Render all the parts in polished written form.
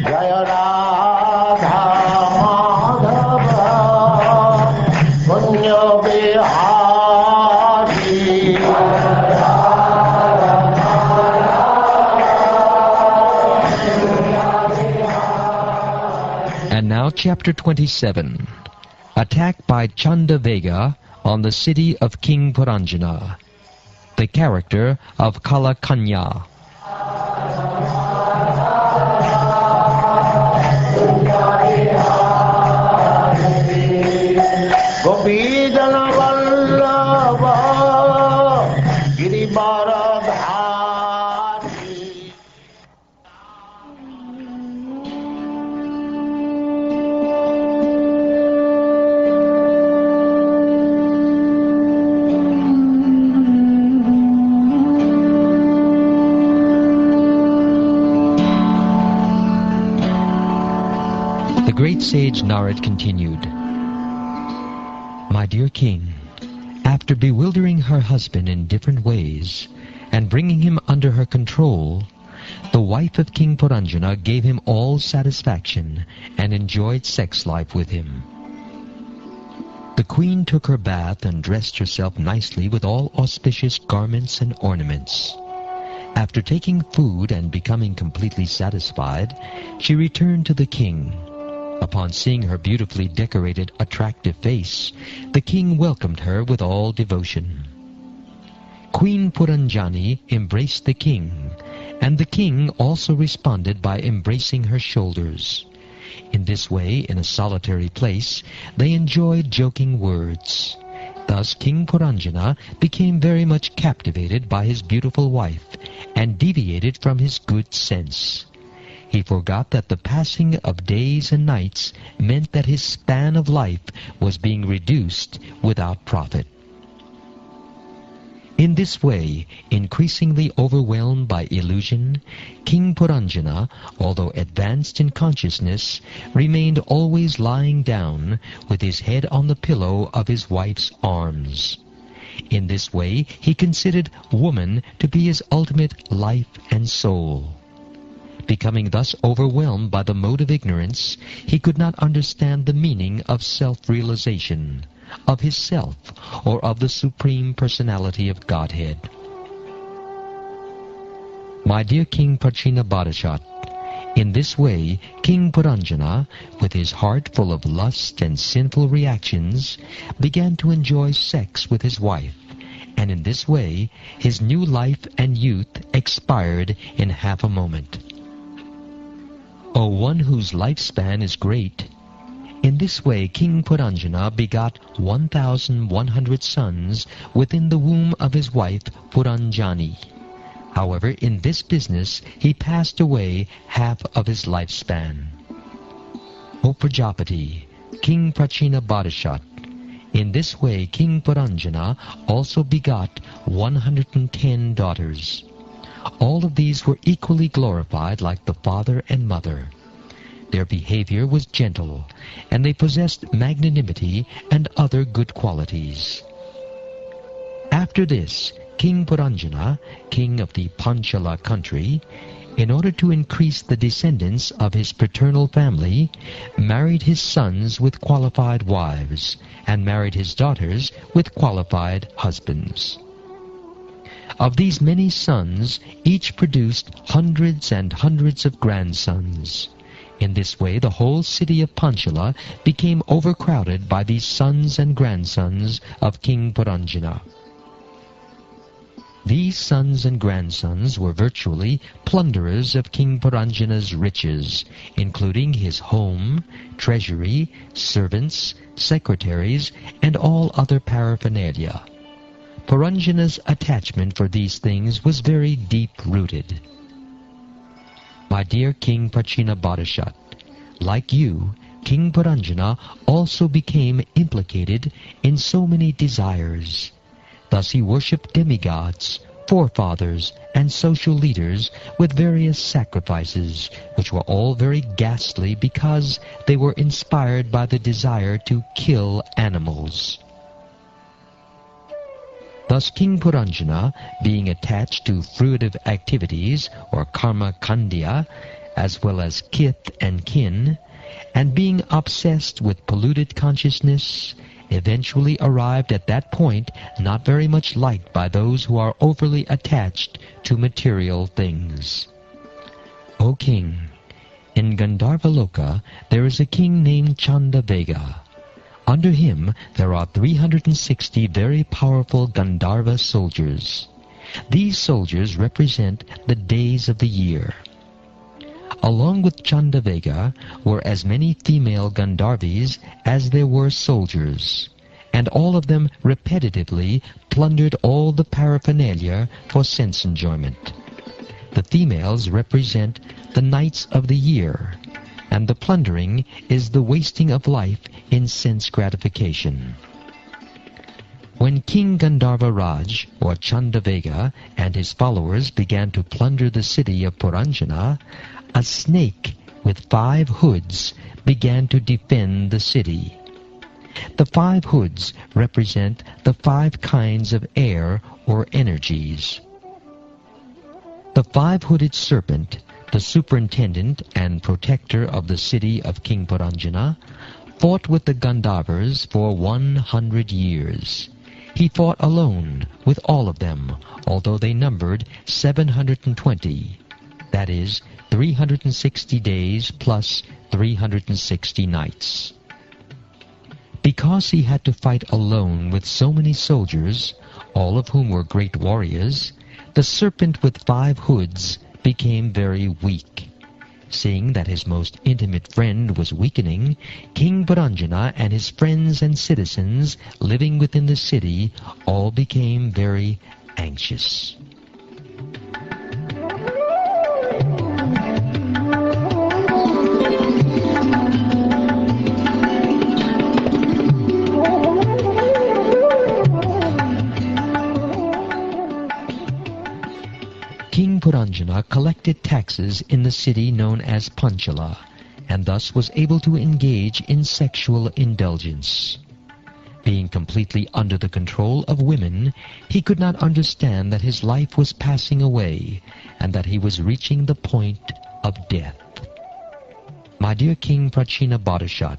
Jaya Radha Madhava Punya Bihari. And now chapter 27. Attack by Chandavega on the city of King Puranjana. The character of Kalakanya. Gopijana Vallabha Girivaradhari. The great sage Narad continued, My dear king, after bewildering her husband in different ways and bringing him under her control, the wife of King Puranjana gave him all satisfaction and enjoyed sex life with him. The queen took her bath and dressed herself nicely with all auspicious garments and ornaments. After taking food and becoming completely satisfied, she returned to the king. Upon seeing her beautifully decorated, attractive face, the king welcomed her with all devotion. Queen Puranjani embraced the king, and the king also responded by embracing her shoulders. In this way, in a solitary place, they enjoyed joking words. Thus King Puranjana became very much captivated by his beautiful wife, and deviated from his good sense. He forgot that the passing of days and nights meant that his span of life was being reduced without profit. In this way, increasingly overwhelmed by illusion, King Puranjana, although advanced in consciousness, remained always lying down with his head on the pillow of his wife's arms. In this way, he considered woman to be his ultimate life and soul. Becoming thus overwhelmed by the mode of ignorance, he could not understand the meaning of self-realization, of his self, or of the Supreme Personality of Godhead. My dear King Prachinabhadashat, in this way, King Puranjana, with his heart full of lust and sinful reactions, began to enjoy sex with his wife, and in this way, his new life and youth expired in half a moment. O one whose lifespan is great, in this way King Puranjana begot 1,100 sons within the womb of his wife Puranjani. However, in this business he passed away half of his lifespan. O Prajapati, King Prachinabhadashat, in this way King Puranjana also begot 110 daughters. All of these were equally glorified like the father and mother. Their behavior was gentle, and they possessed magnanimity and other good qualities. After this, King Puranjana, king of the Panchala country, in order to increase the descendants of his paternal family, married his sons with qualified wives, and married his daughters with qualified husbands. Of these many sons, each produced hundreds and hundreds of grandsons. In this way, the whole city of Panchala became overcrowded by these sons and grandsons of King Puranjana. These sons and grandsons were virtually plunderers of King Puranjana's riches, including his home, treasury, servants, secretaries, and all other paraphernalia. Puranjana's attachment for these things was very deep-rooted. My dear King Prachinabhadashat, like you, King Puranjana also became implicated in so many desires. Thus he worshipped demigods, forefathers, and social leaders with various sacrifices, which were all very ghastly because they were inspired by the desire to kill animals. Thus King Puranjana, being attached to fruitive activities, or karma kandya, as well as kith and kin, and being obsessed with polluted consciousness, eventually arrived at that point not very much liked by those who are overly attached to material things. O king, in Gandharvaloka there is a king named Chandavega. Under him there are 360 very powerful Gandharva soldiers. These soldiers represent the days of the year. Along with Chandavega were as many female Gandharvis as there were soldiers, and all of them repetitively plundered all the paraphernalia for sense enjoyment. The females represent the nights of the year, and the plundering is the wasting of life in sense gratification. When King Gandharva Raj, or Chandavega, and his followers began to plunder the city of Puranjana, a snake with 5 hoods began to defend the city. The 5 hoods represent the 5 kinds of air or energies. The 5-hooded serpent, the superintendent and protector of the city of King Puranjana, fought with the Gandharvas for 100 years. He fought alone with all of them, although they numbered 720, that is, 360 days plus 360 nights. Because he had to fight alone with so many soldiers, all of whom were great warriors, the serpent with 5 hoods became very weak. Seeing that his most intimate friend was weakening, King Puranjana and his friends and citizens living within the city all became very anxious. King Puranjana collected taxes in the city known as Panchala, and thus was able to engage in sexual indulgence. Being completely under the control of women, he could not understand that his life was passing away, and that he was reaching the point of death. My dear King Prachina Bodhisat,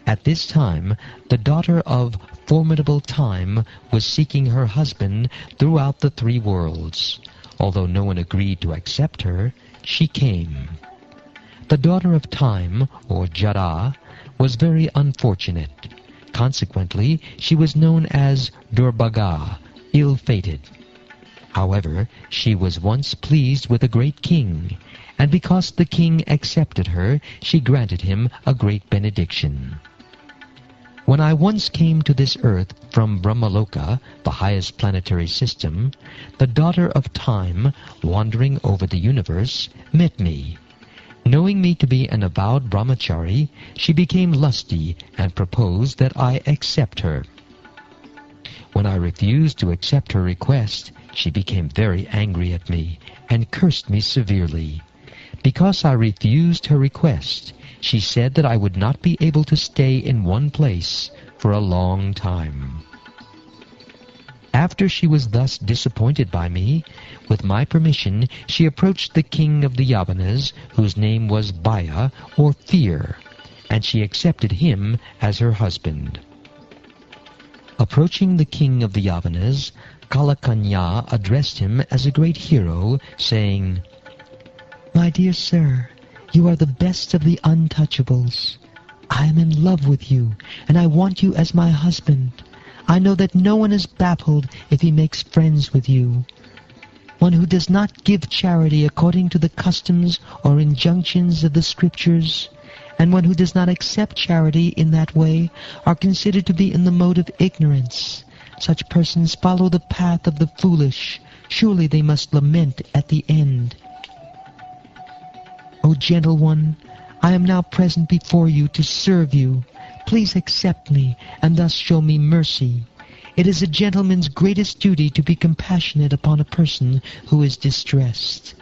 at this time the daughter of formidable Time was seeking her husband throughout the 3 worlds. Although no one agreed to accept her, she came. The daughter of Time, or Jara, was very unfortunate. Consequently, she was known as Durbhaga, ill-fated. However, she was once pleased with a great king, and because the king accepted her, she granted him a great benediction. When I once came to this earth from Brahmaloka, the highest planetary system, the daughter of Time, wandering over the universe, met me. Knowing me to be an avowed brahmachari, she became lusty and proposed that I accept her. When I refused to accept her request, she became very angry at me and cursed me severely. Because I refused her request, she said that I would not be able to stay in one place for a long time. After she was thus disappointed by me, with my permission she approached the king of the Yavanas, whose name was Bhaya, or Fear, and she accepted him as her husband. Approaching the king of the Yavanas, Kalakanya addressed him as a great hero, saying, "My dear sir, you are the best of the untouchables. I am in love with you, and I want you as my husband. I know that no one is baffled if he makes friends with you. One who does not give charity according to the customs or injunctions of the scriptures, and one who does not accept charity in that way, are considered to be in the mode of ignorance. Such persons follow the path of the foolish. Surely they must lament at the end. O gentle one, I am now present before you to serve you. Please accept me, and thus show me mercy. It is a gentleman's greatest duty to be compassionate upon a person who is distressed."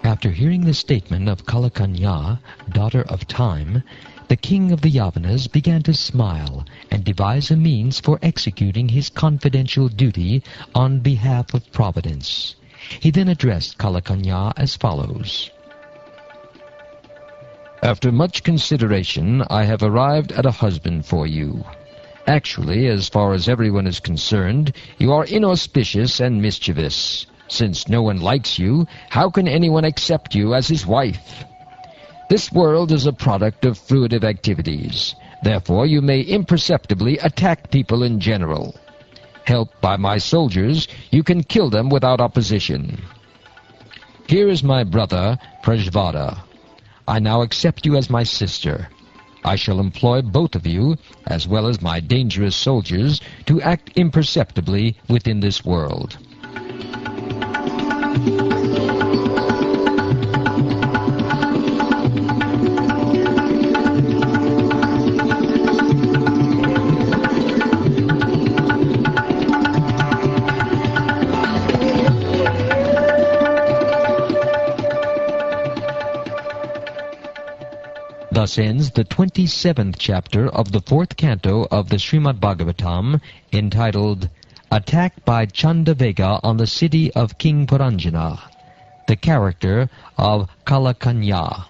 After hearing the statement of Kalakanya, daughter of time, the king of the Yavanas began to smile and devise a means for executing his confidential duty on behalf of Providence. He then addressed Kalakanya as follows. After much consideration, I have arrived at a husband for you. Actually, as far as everyone is concerned, you are inauspicious and mischievous. Since no one likes you, how can anyone accept you as his wife? This world is a product of fruitive activities. Therefore, you may imperceptibly attack people in general. Helped by my soldiers, you can kill them without opposition. Here is my brother, Bhagwada. I now accept you as my sister. I shall employ both of you, as well as my dangerous soldiers, to act imperceptibly within this world. Thus ends the 27th chapter of the 4th canto of the Srimad Bhagavatam, entitled Attack by Chandavega on the City of King Puranjana, the character of Kalakanya.